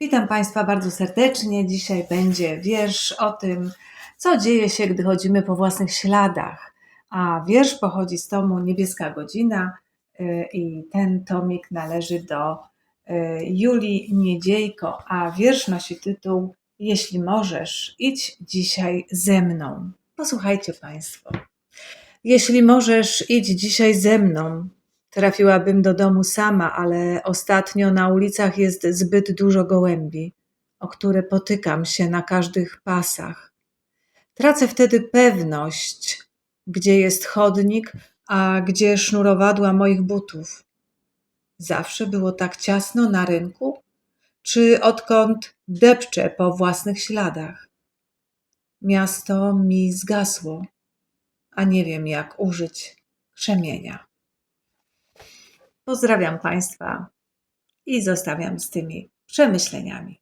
Witam Państwa bardzo serdecznie. Dzisiaj będzie wiersz o tym, co dzieje się, gdy chodzimy po własnych śladach. A wiersz pochodzi z tomu Niebieska Godzina i ten tomik należy do Julii Niedziejko, a wiersz nosi tytuł Jeśli możesz, idź dzisiaj ze mną. Posłuchajcie Państwo. Jeśli możesz, idź dzisiaj ze mną. Trafiłabym do domu sama, ale ostatnio na ulicach jest zbyt dużo gołębi, o które potykam się na każdych pasach. Tracę wtedy pewność, gdzie jest chodnik, a gdzie sznurowadła moich butów. Zawsze było tak ciasno na rynku, czy odkąd depczę po własnych śladach? Miasto mi zgasło, a nie wiem, jak użyć krzemienia. Pozdrawiam Państwa i zostawiam z tymi przemyśleniami.